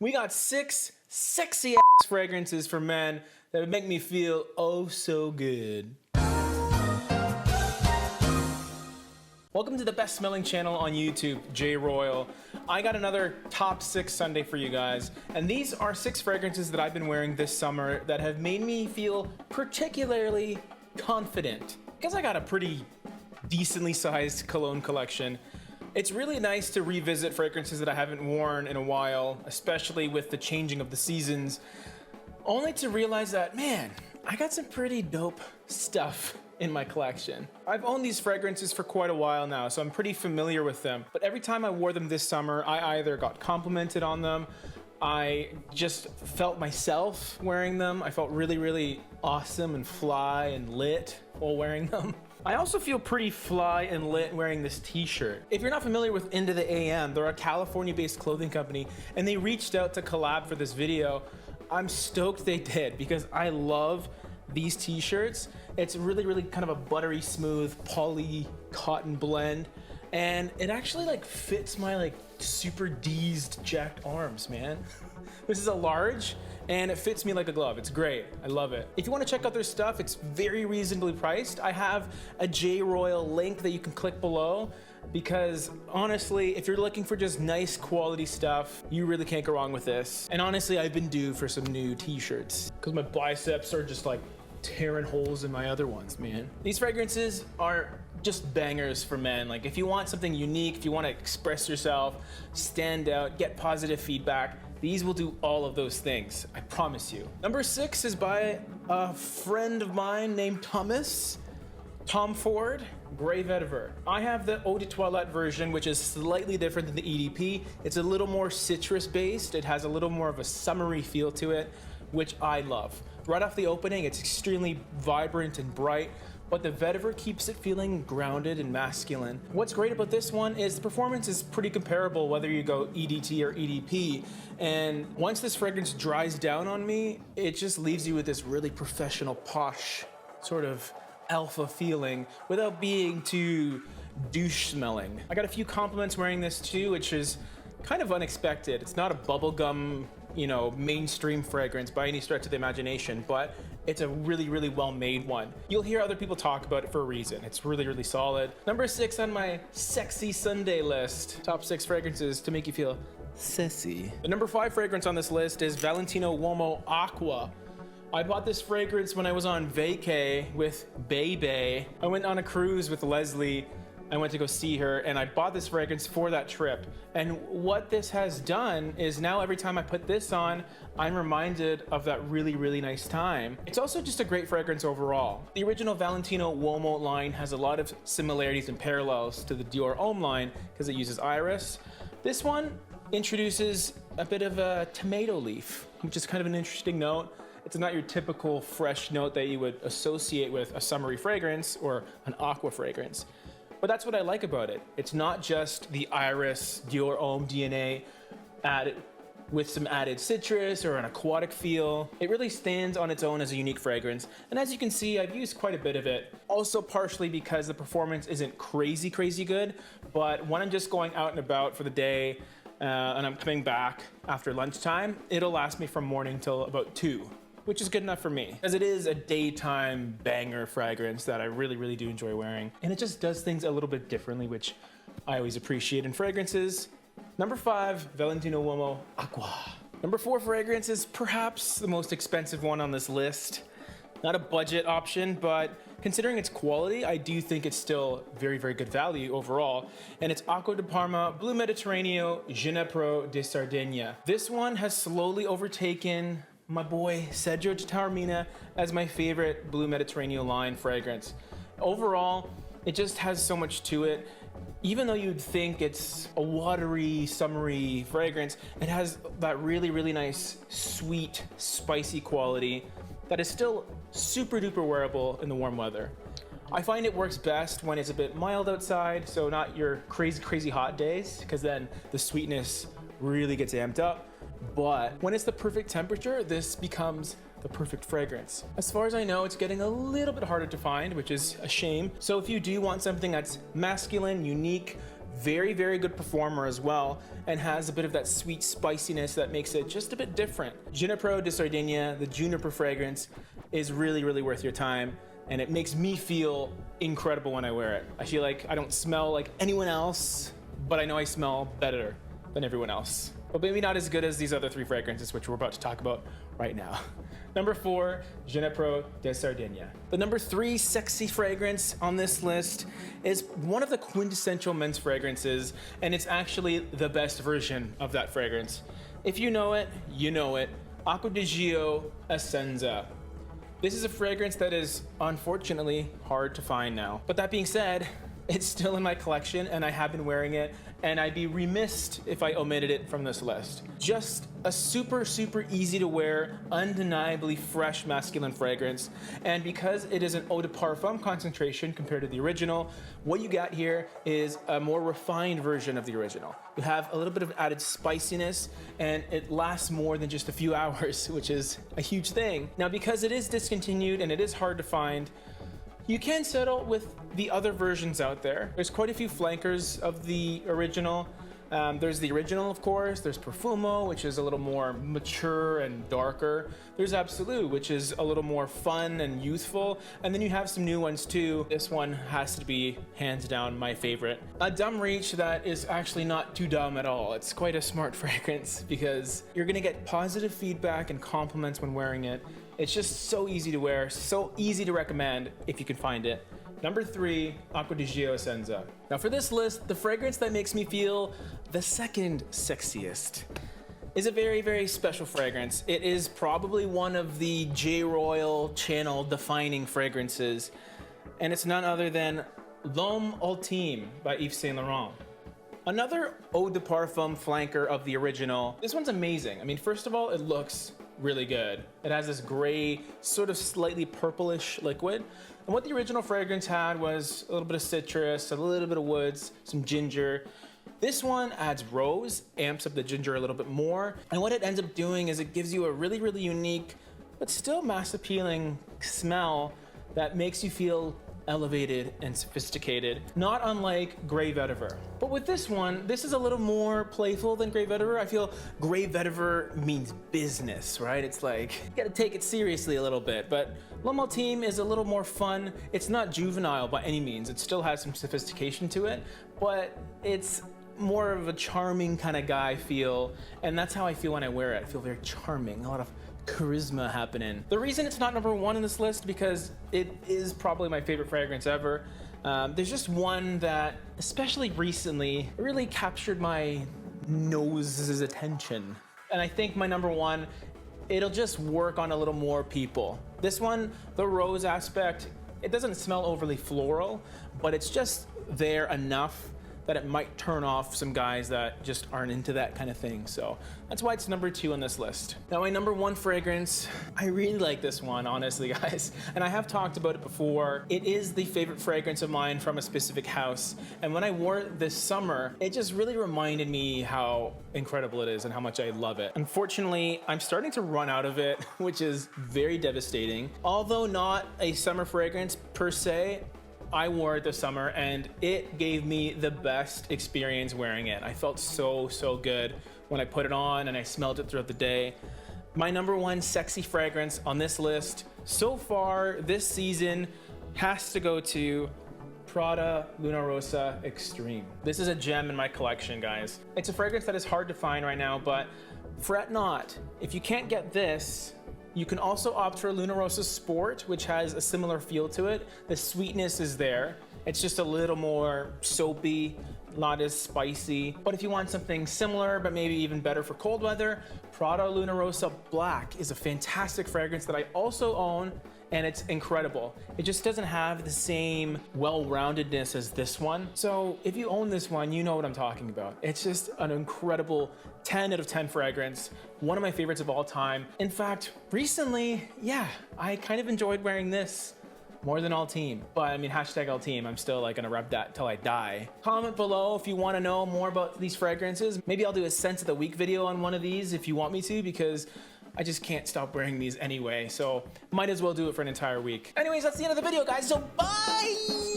We got 6 sexy ass fragrances for men that would make me feel oh so good. Welcome to the best smelling channel on YouTube, J-ROYL. I got another top 6 Sunday for you guys, and these are 6 fragrances that I've been wearing this summer that have made me feel particularly confident. Because I got a pretty decently sized cologne collection. It's really nice to revisit fragrances that I haven't worn in a while, especially with the changing of the seasons, only to realize that, man, I got some pretty dope stuff in my collection. I've owned these fragrances for quite a while now, so I'm pretty familiar with them. But every time I wore them this summer, I either got complimented on them, I just felt myself wearing them. I felt really, really awesome and fly and lit while wearing them. I also feel pretty fly and lit wearing this t-shirt. If you're not familiar with Into the AM, they're a California-based clothing company, and they reached out to collab for this video. I'm stoked they did because I love these t-shirts. It's really, really kind of a buttery smooth poly cotton blend, and it actually like fits my like super D'd jacked arms, man. This is a large and it fits me like a glove. It's great. I love it. If you want to check out their stuff, it's very reasonably priced. I have a J-ROYL link that you can click below because honestly, if you're looking for just nice quality stuff, you really can't go wrong with this. And honestly, I've been due for some new t-shirts because my biceps are just like tearing holes in my other ones, man. These fragrances are just bangers for men. Like if you want something unique, if you want to express yourself, stand out, get positive feedback, these will do all of those things, I promise you. Number 6 is by a friend of mine named Tom Ford, Grey Vetiver. I have the Eau de Toilette version, which is slightly different than the EDP. It's a little more citrus based. It has a little more of a summery feel to it, which I love. Right off the opening, it's extremely vibrant and bright, but the vetiver keeps it feeling grounded and masculine. What's great about this one is the performance is pretty comparable whether you go EDT or EDP, and once this fragrance dries down on me, it just leaves you with this really professional, posh, sort of alpha feeling without being too douche smelling. I got a few compliments wearing this too, which is kind of unexpected. It's not a bubblegum, mainstream fragrance by any stretch of the imagination, but it's a really, really well-made one. You'll hear other people talk about it for a reason. It's really, really solid. Number 6 on my sexy Sunday list. Top 6 fragrances to make you feel sassy. The number 5 fragrance on this list is Valentino Uomo Aqua. I bought this fragrance when I was on vacay with Bebe. I went on a cruise with Leslie. I went to go see her and I bought this fragrance for that trip. And what this has done is now every time I put this on, I'm reminded of that really, really nice time. It's also just a great fragrance overall. The original Valentino Uomo line has a lot of similarities and parallels to the Dior Homme line because it uses iris. This one introduces a bit of a tomato leaf, which is kind of an interesting note. It's not your typical fresh note that you would associate with a summery fragrance or an aqua fragrance. But that's what I like about it. It's not just the iris Dior Homme DNA added with some added citrus or an aquatic feel. It really stands on its own as a unique fragrance. And as you can see, I've used quite a bit of it. Also partially because the performance isn't crazy, crazy good, but when I'm just going out and about for the day and I'm coming back after lunchtime, it'll last me from morning till about 2. Which is good enough for me, as it is a daytime banger fragrance that I really, really do enjoy wearing. And it just does things a little bit differently, which I always appreciate in fragrances. Number 5, Valentino Uomo Aqua. Number 4 fragrance is perhaps the most expensive one on this list. Not a budget option, but considering its quality, I do think it's still very, very good value overall. And it's Acqua di Parma Blue Mediterraneo Ginepro di Sardegna. This one has slowly overtaken my boy Sergio di Taormina as my favorite Blue Mediterranean line fragrance. Overall, it just has so much to it. Even though you'd think it's a watery, summery fragrance, it has that really, really nice, sweet, spicy quality that is still super duper wearable in the warm weather. I find it works best when it's a bit mild outside, so not your crazy, crazy hot days, because then the sweetness really gets amped up. But when it's the perfect temperature, this becomes the perfect fragrance. As far as I know, it's getting a little bit harder to find, which is a shame. So if you do want something that's masculine, unique, very, very good performer as well, and has a bit of that sweet spiciness that makes it just a bit different. Ginepro di Sardegna, the juniper fragrance, is really, really worth your time, and it makes me feel incredible when I wear it. I feel like I don't smell like anyone else, but I know I smell better than everyone else. But maybe not as good as these other 3 fragrances, which we're about to talk about right now. Number 4, Ginepro di Sardegna. The number 3 sexy fragrance on this list is one of the quintessential men's fragrances, and it's actually the best version of that fragrance. If you know it, you know it. Acqua di Gio Essenza. This is a fragrance that is unfortunately hard to find now. But that being said, it's still in my collection and I have been wearing it, and I'd be remiss if I omitted it from this list. Just a super, super easy to wear, undeniably fresh masculine fragrance. And because it is an eau de parfum concentration compared to the original, what you got here is a more refined version of the original. You have a little bit of added spiciness, and it lasts more than just a few hours, which is a huge thing. Now, because it is discontinued and it is hard to find, you can settle with the other versions out there. There's quite a few flankers of the original. There's the original, of course. There's Profumo, which is a little more mature and darker. There's Absolute, which is a little more fun and youthful. And then you have some new ones too. This one has to be hands down my favorite. A dumb reach that is actually not too dumb at all. It's quite a smart fragrance because you're gonna get positive feedback and compliments when wearing it. It's just so easy to wear, so easy to recommend if you can find it. Number 3, Acqua di Gio Essenza. Now for this list, the fragrance that makes me feel the second sexiest is a very, very special fragrance. It is probably one of the J-ROYL channel defining fragrances, and it's none other than L'Homme Ultime by Yves Saint Laurent. Another eau de parfum flanker of the original. This one's amazing. I mean, first of all, it looks really good. It has this gray, sort of slightly purplish liquid. And what the original fragrance had was a little bit of citrus, a little bit of woods, some ginger. This one adds rose, amps up the ginger a little bit more. And what it ends up doing is it gives you a really, really unique, but still mass appealing smell that makes you feel elevated and sophisticated, not unlike Grey Vetiver. But with this one, this is a little more playful than Grey Vetiver. I feel Grey Vetiver means business, right? It's like, you gotta take it seriously a little bit, but L'Homme Ultime is a little more fun. It's not juvenile by any means. It still has some sophistication to it, but it's more of a charming kind of guy feel, and that's how I feel when I wear it. I feel very charming, a lot of charisma happening. The reason it's not number 1 in this list because it is probably my favorite fragrance ever. There's just one that, especially recently, really captured my nose's attention. And I think my number 1, it'll just work on a little more people. This one, the rose aspect, it doesn't smell overly floral, but it's just there enough that it might turn off some guys that just aren't into that kind of thing. So that's why it's number 2 on this list. Now my number 1 fragrance, I really like this one, honestly, guys. And I have talked about it before. It is the favorite fragrance of mine from a specific house. And when I wore it this summer, it just really reminded me how incredible it is and how much I love it. Unfortunately, I'm starting to run out of it, which is very devastating. Although not a summer fragrance per se, I wore it this summer and it gave me the best experience wearing it. I felt so, so good when I put it on and I smelled it throughout the day. My number 1 sexy fragrance on this list so far this season has to go to Prada Luna Rossa Extreme. This is a gem in my collection, guys. It's a fragrance that is hard to find right now, but fret not. If you can't get this, you can also opt for Luna Rossa Sport, which has a similar feel to it. The sweetness is there. It's just a little more soapy, not as spicy. But if you want something similar, but maybe even better for cold weather, Prada Luna Rossa Black is a fantastic fragrance that I also own, and it's incredible. It just doesn't have the same well-roundedness as this one. So if you own this one, you know what I'm talking about. It's just an incredible 10 out of 10 fragrance. One of my favorites of all time. In fact, recently, yeah, I kind of enjoyed wearing this more than Ultime. But I mean, hashtag Ultime, I'm still like gonna rep that till I die. Comment below if you wanna know more about these fragrances. Maybe I'll do a Scent of the Week video on one of these if you want me to, because I just can't stop wearing these anyway, so might as well do it for an entire week. Anyways, that's the end of the video, guys, so bye!